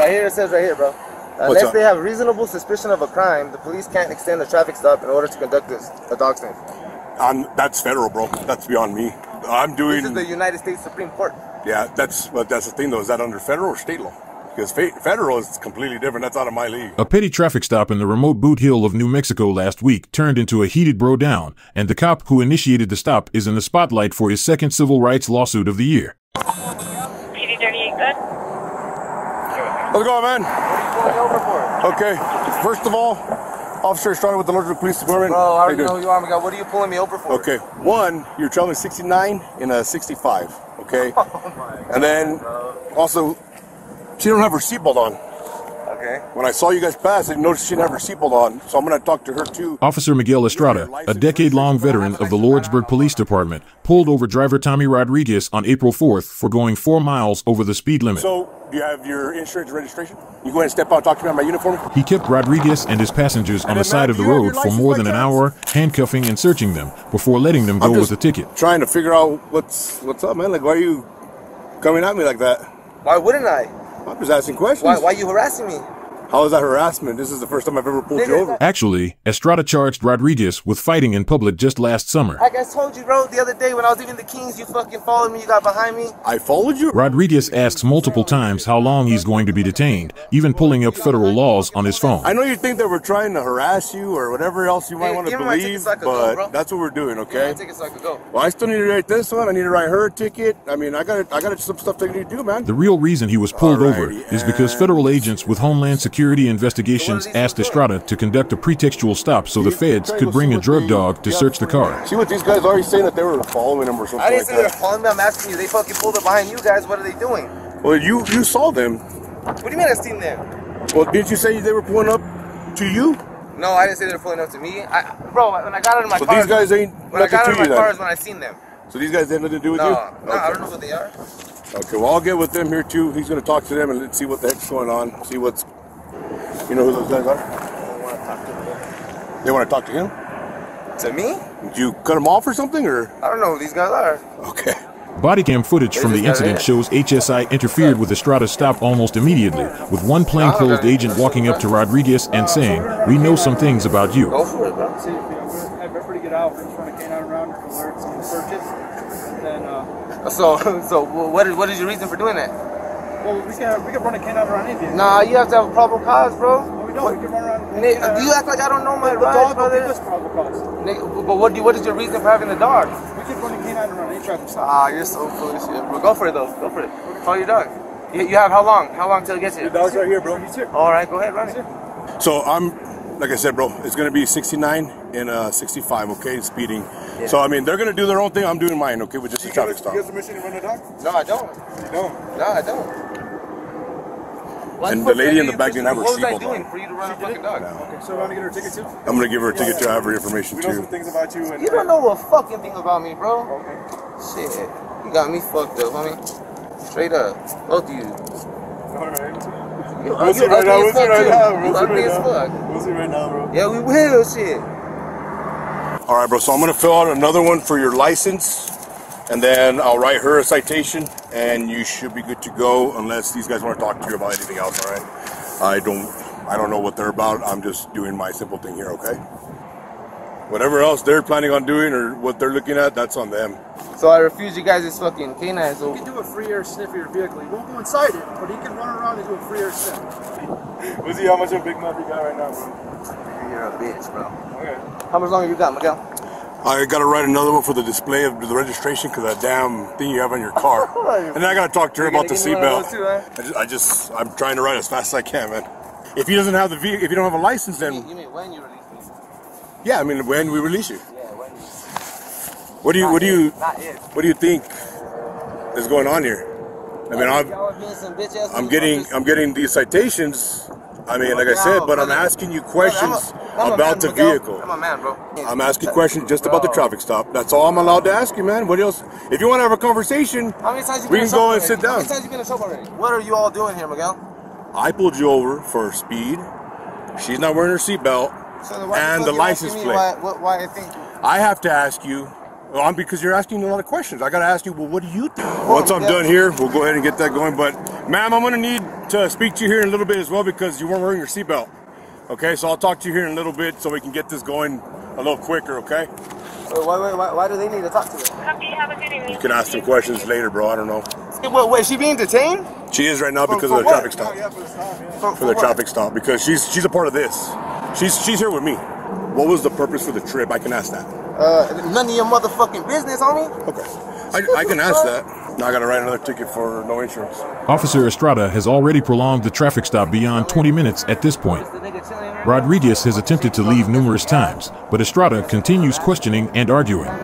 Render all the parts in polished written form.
right here it says right here, bro. Unless they have reasonable suspicion of a crime, the police can't extend a traffic stop in order to conduct a dog sniff. That's federal, bro. That's beyond me. I'm doing. This is the United States Supreme Court. Yeah, that's the thing, though. Is that under federal or state law? Because federal is completely different. That's out of my league. A petty traffic stop in the remote Boot Hill of New Mexico last week turned into a heated bro-down, and the cop who initiated the stop is in the spotlight for his second civil rights lawsuit of the year. PD 38 good? How's it going, man? What are you pulling me over for? Okay. First of all, Officer Estrada with the Lordsburg Police Department. Bro, I already know who you are, Miguel. What are you pulling me over for? Okay. One, you're traveling 69 in a 65. Okay. Oh my God, and then also, she don't have her seatbelt on. Okay. When I saw you guys pass, I noticed she didn't have her seatbelt on, so I'm going to talk to her too. Officer Miguel Estrada, a decade-long veteran of the Lordsburg Police Department, pulled over driver Tommy Rodriguez on April 4th for going 4 miles over the speed limit. So, do you have your insurance registration? You go ahead and step out and talk to me on my uniform. He kept Rodriguez and his passengers on the side of the road for more than an hour, handcuffing and searching them before letting them go with a ticket. Trying to figure out what's up, man. Like, why are you coming at me like that? Why wouldn't I? I'm just asking questions. Why are you harassing me? How is that harassment? This is the first time I've ever pulled you over. Actually, Estrada charged Rodriguez with fighting in public just last summer. Like I told you, bro, the other day when I was leaving the Kings, you fucking followed me, you got behind me. I followed you? Rodriguez asks multiple times how long he's going to be detained, even pulling up federal laws on his phone. I know you think that we're trying to harass you or whatever else you might want to believe, but that's what we're doing, okay? Ticket so I could go. Well, I still need to write this one. I need to write her a ticket. I mean, I got some stuff that I need to do, man. The real reason he was pulled over is because federal agents with Homeland Security Investigations asked Estrada to conduct a pretextual stop so the feds could bring a drug dog to search the car. See what these guys are already saying, that they were following him or something. I didn't say they were following me. I'm asking you. They fucking pulled up behind you guys. What are they doing? Well, you saw them. What do you mean I seen them? Well, didn't you say they were pulling up to you? No, I didn't say they were pulling up to me. Bro, when I got out of my car. So these guys ain't when I got out of my car is when I seen them. So these guys had nothing to do with you? No, I don't know who they are. Okay, well, I'll get with them here too. He's going to talk to them and let's see what the heck's going on. See what's, you know who those guys are? They want to talk to him? To me? Did you cut him off or something, or? I don't know who these guys are. Okay. Bodycam footage from the incident shows HSI interfered with Estrada's stop almost immediately, with one plainclothes agent walking up to Rodriguez and saying, "We know some things about you." Go for it, bro. See, everybody get out. We're just running a canine around for alerts and searches. And then, So what is your reason for doing that? well, we can run a canine around anything. Nah, you have to have a probable cause, bro. No, we don't. We can run around. Do you act like I don't know my the rights, dog brother? will give us probable cause. But what is your reason for having the dog? We can run a canine around any traffic stop. Ah, you're so full of shit, bro. Go for it, though. Go for it. Call your dog. You have how long? How long till it gets here? The dog's right here, bro. He's here. All right, go ahead, run it. So like I said, bro, it's going to be 69 and 65, okay, speeding. Yeah. So, I mean, they're going to do their own thing. I'm doing mine, okay, with just a traffic stop. You have permission to run the dog? No, I don't. No. No, I don't. And the lady in the back didn't have her seatbelt on. What was I doing for you to run a fucking dog? Okay, so I want to get her a ticket too? I'm going to give her a ticket to have her information We know some too. things about you. And You don't know a fucking thing about me, bro. Okay. Shit. You got me fucked up, homie. Straight up. Both of you. Alright. You We'll see right now. We'll see right now. You ugly as fuck. We'll see right now, bro. Yeah, we will, shit. All right, bro, so I'm going to fill out another one for your license, and then I'll write her a citation, and you should be good to go unless these guys want to talk to you about anything else, all right? I don't know what they're about. I'm just doing my simple thing here, okay? Whatever else they're planning on doing or what they're looking at, that's on them. So I refuse you guys' fucking canine. So He can do a free air sniff of your vehicle. He won't go inside it, but he can run around and do a free air sniff. We'll see how much of a big mouth you got right now, bro. you're a bitch, bro. Okay. How much longer you got, Miguel? I got to write another one for the display of the registration because that damn thing you have on your car. And then I got to talk to her about the seatbelt. I'm trying to write as fast as I can, man. If he doesn't have the vehicle, if you don't have a license, then You mean when you release me? yeah, I mean when we release you. Yeah, when you. What do you think is going on here? I mean, I'm getting these citations. I mean, like I said, but I'm asking you questions about the vehicle. I'm a man, bro. I'm asking questions just about the traffic stop. That's all I'm allowed to ask you, man. What else? If you want to have a conversation, we can go and sit down. How many times you been in trouble already? What are you all doing here, Miguel? I pulled you over for speed. She's not wearing her seatbelt, and the license plate. Why I think? I have to ask you. Because you're asking a lot of questions. I got to ask you, well, what do you think? Once I'm done here, we'll go ahead and get that going. But Ma'am, I'm going to need to speak to you here in a little bit as well because you weren't wearing your seatbelt. Okay, so I'll talk to you here in a little bit so we can get this going a little quicker, okay? Why do they need to talk to you? Copy, have a good evening. You can ask some questions later, bro. I don't know. Wait, is she being detained? She is right now because of the traffic stop. For the traffic stop, because she's a part of this. She's here with me. What was the purpose for the trip? I can ask that. None of your motherfucking business, homie. Okay. I can ask that. Now I gotta write another ticket for no insurance. Officer Estrada has already prolonged the traffic stop beyond 20 minutes at this point. Rodriguez has attempted to leave numerous times, but Estrada continues questioning and arguing. Oh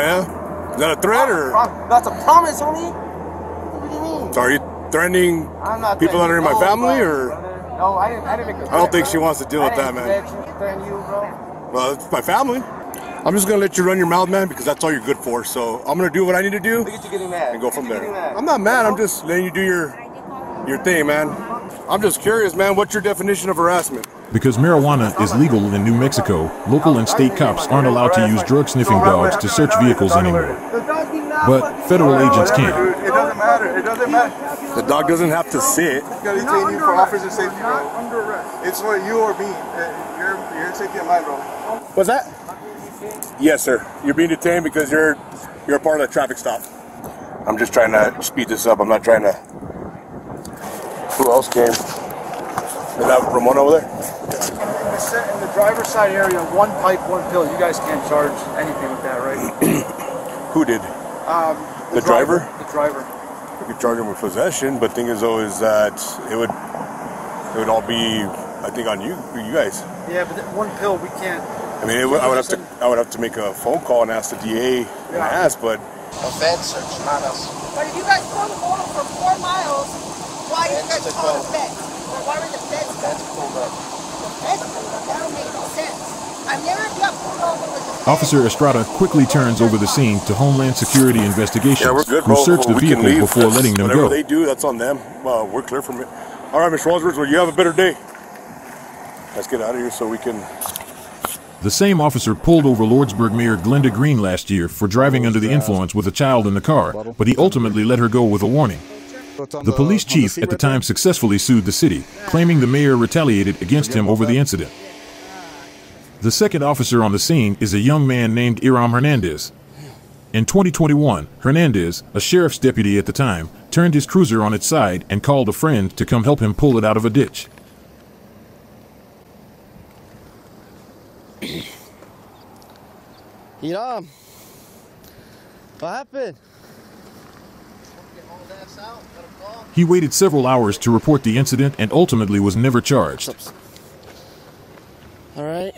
yeah? Is that a threat or? That's a promise, homie. What do you mean? So are you threatening people that are in my family or? No, I didn't make a threat. I don't think she wants to deal with that, man. Threaten you, bro. Well, it's my family. I'm just gonna let you run your mouth, man, because that's all you're good for. So I'm gonna do what I need to do. Look at you getting mad. And go from there. I'm not mad. I'm just letting you do your thing, man. I'm just curious, man. What's your definition of harassment? Because marijuana is legal in New Mexico, local and state cops aren't allowed to use drug-sniffing dogs to search vehicles anymore. But federal agents can. It doesn't matter. It doesn't matter. The dog doesn't have to sit. It's gonna detain you for officer safety, bro. It's for you or me. Your safety and mine, bro. What's that? Yes, sir. You're being detained because you're a part of the traffic stop. I'm just trying to speed this up. I'm not trying to. Who else came? Is that Ramon over there? In the driver's side area, one pipe, one pill. You guys can't charge anything with that, right? Who did? The driver? The driver. You could charge him with possession, but thing is though is that it would all be, I think, on you guys. Yeah, but one pill we can't. I mean, I would have to make a phone call and ask the DA and ask, but A fed search, not us. But if you guys pulled them over for 4 miles, why are you guys calling the feds? Or why are the feds That's pulled up. The feds pulled up? That don't make no sense. I've never got pulled over with the feds. Officer Estrada quickly turns over the scene to Homeland Security Investigations, yeah, we're good, who bro. search the We can vehicle leave. before letting them Whatever go. they do, that's on them. We're clear from it. All right, Mr. Lordsburg, well, you have a better day. Let's get out of here so we can. The same officer pulled over Lordsburg Mayor Glenda Green last year for driving under the influence with a child in the car, but he ultimately let her go with a warning. The police chief at the time successfully sued the city, claiming the mayor retaliated against him over the incident. The second officer on the scene is a young man named Iram Hernandez. In 2021, Hernandez, a sheriff's deputy at the time, turned his cruiser on its side and called a friend to come help him pull it out of a ditch. Iram, what happened? He waited several hours to report the incident and ultimately was never charged. All right.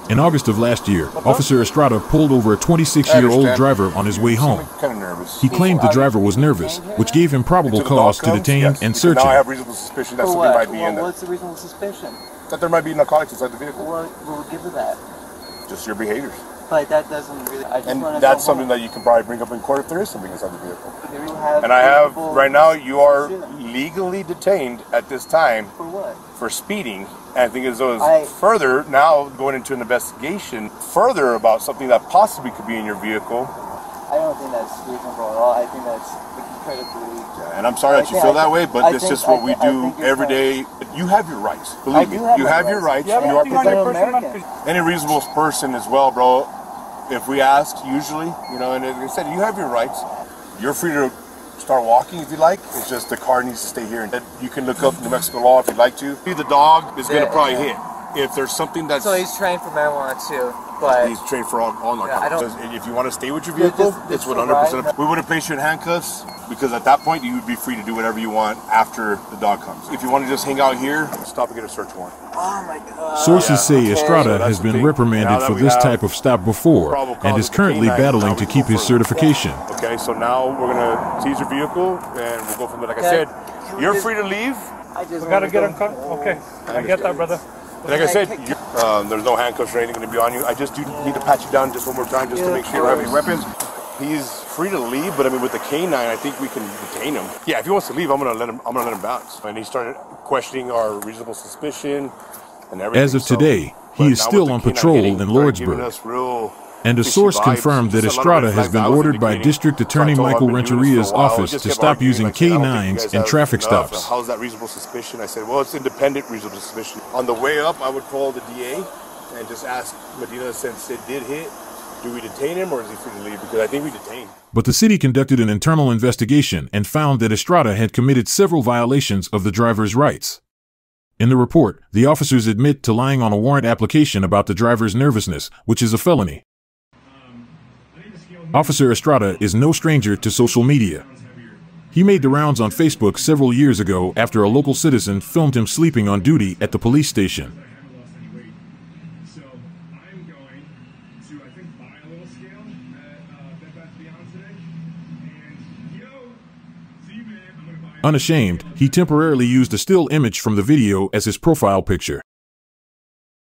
In August of last year, Officer Estrada pulled over a 26-year-old driver on his way home. Kind of nervous. He claimed the driver was nervous, which gave him probable cause to detain and search Now I him. have reasonable suspicion that something might be in there. What's the reasonable suspicion? That there might be narcotics inside the vehicle. What would give her that? Just your behaviors. But that doesn't really. And that's something that you can probably bring up in court if there is something inside the vehicle. And I have, right now, you are legally detained at this time. For what? For speeding. And I think as though it's further, now going into an investigation further about something that possibly could be in your vehicle. I don't think that's reasonable at all. I think that's incredibly. Yeah, and I'm sorry that you feel that way, but it's just what we do every day. You have your rights. Believe me. You have your rights. You are protected. Any reasonable person as well, bro. If we ask, usually, you know, and as I said, you have your rights. You're free to start walking if you like. It's just the car needs to stay here. And you can look up New Mexico law if you'd like to. The dog is going to probably hit. If there's something that's... So he's trained for marijuana too, but... He's trained for all narcotics. If you want to stay with your vehicle, it's 100%. We wouldn't place you in handcuffs because at that point you would be free to do whatever you want after the dog comes. If you want to just hang out here, stop and get a search warrant. Oh my God. Sources say Estrada has been reprimanded for this type of stop before and is currently battling to keep his certification. Okay, so now we're going to seize your vehicle and we'll go from there. Like I said, you're free to leave. We gotta get him cut. Okay, I get that, brother. Like I said, there's no handcuffs or anything going to be on you. I just do need to pat you down just one more time just to make sure you don't have any weapons. He's free to leave, but I mean with the canine, I think we can detain him. Yeah, if he wants to leave, I'm gonna let him bounce. And he started questioning our reasonable suspicion and everything. As of today, he is still on patrol in Lordsburg. Giving us real And a source confirmed that Estrada has been ordered by District Attorney Michael Renteria's office to stop using K9s in traffic stops. How's that reasonable suspicion? I said, well, it's independent reasonable suspicion. On the way up, I would call the DA and just ask Medina, since it did hit, do we detain him or is he free to leave? Because I think we detained. But the city conducted an internal investigation and found that Estrada had committed several violations of the driver's rights. In the report, the officers admit to lying on a warrant application about the driver's nervousness, which is a felony. Officer Estrada is no stranger to social media. He made the rounds on Facebook several years ago after a local citizen filmed him sleeping on duty at the police station. Unashamed, he temporarily used a still image from the video as his profile picture.